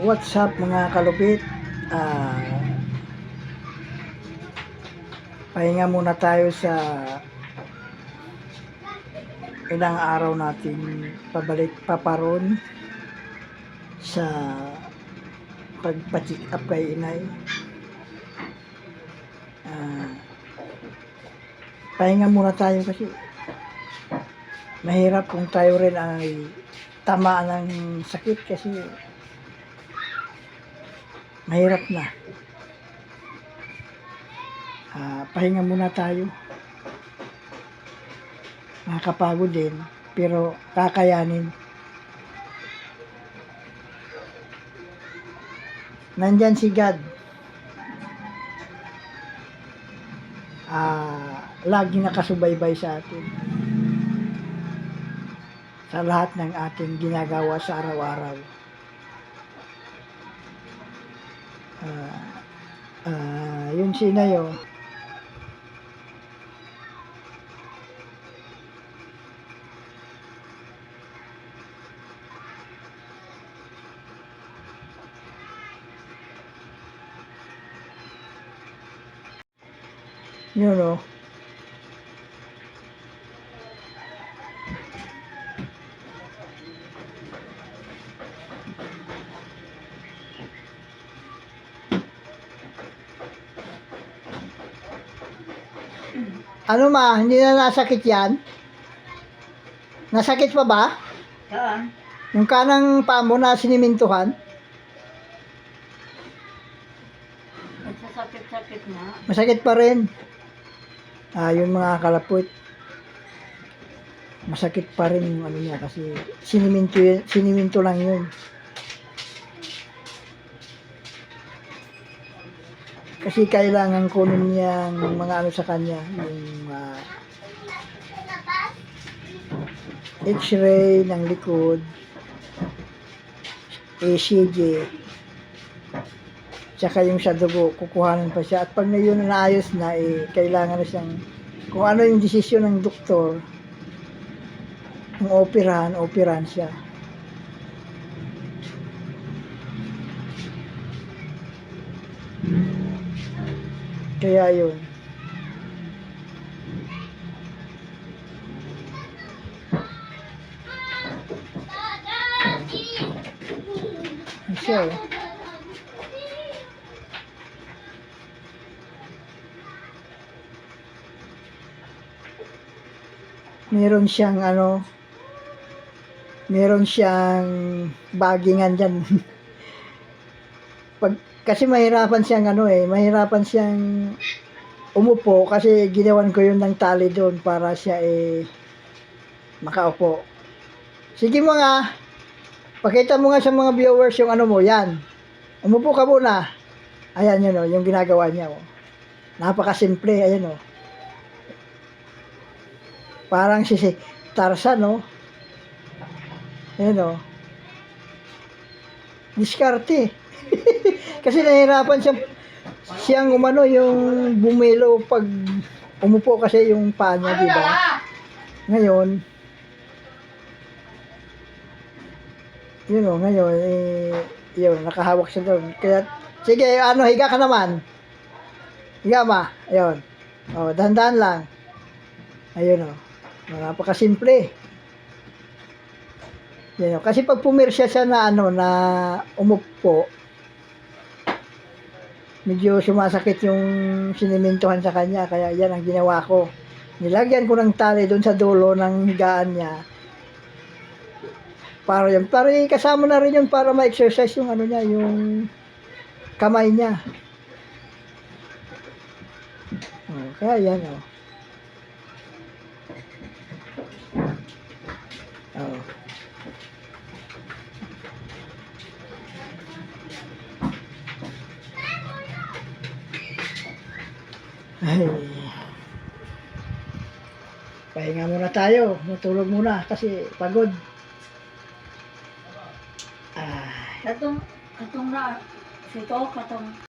What's up mga kalupit? Pahinga muna tayo sa ilang araw natin pabalik paparon sa pagpa-check up kay inay. Pahinga muna tayo kasi mahirap kung tayo rin ay tamaan ng sakit kasi mahirap na. Pahinga muna tayo. Nakakapagod din, pero kakayanin. Nandyan si God. Lagi nakasubaybay sa atin. Sa lahat ng ating ginagawa sa araw-araw. Yun si Inayo. Yun o. Ano ma, hindi na nasakit yan? Nasakit pa ba? Saan? Yung kanang paa mo na sinimintuhan? Nagsasakit-sakit na. Masakit pa rin. Yung mga kalapot. Masakit pa rin yung ano niya kasi siniminto lang yun. Kasi kailangan kunin niya ng mga ano sa kanya, yung X-ray ng likod, ECG, tsaka yung sa dugo, kukuhanan pa siya. At pag na yun naayos na, kailangan na siyang, kung ano yung desisyon ng doktor, kung operahan siya. Kaya yun. So, meron siyang bagingan dyan. Kasi mahirapan siyang umupo kasi ginawan ko yun ng tali doon para siya makaupo. Sige mga, pakita mo nga sa mga viewers yung ano mo, yan. Umupo ka muna. Ayan yun o, yung ginagawa niya o. Napakasimple, ayan o. Parang si Tarzan o. Ayan o. Diskarte. Kasi nahihirapan siyang umano yung bumelo pag umupo kasi yung paa niya, di ba? Ngayon, yun, nakahawak siya doon. Kaya, sige, higa ka naman. Higa ma, ayun. O, dahan-dahan lang. Ayun o. Napakasimple. Yun o. Kasi pag pumirsya siya na umupo, medyo sumasakit yung sinimintuhan sa kanya, kaya yan ang ginawa ko. Nilagyan ko ng tali doon sa dulo ng higaan niya. Para kasama na rin yun para ma-exercise yung niya, yung kamay niya. Kaya yan o. Ay, pahinga muna tayo, matulog muna kasi pagod. Katong na, sito, katong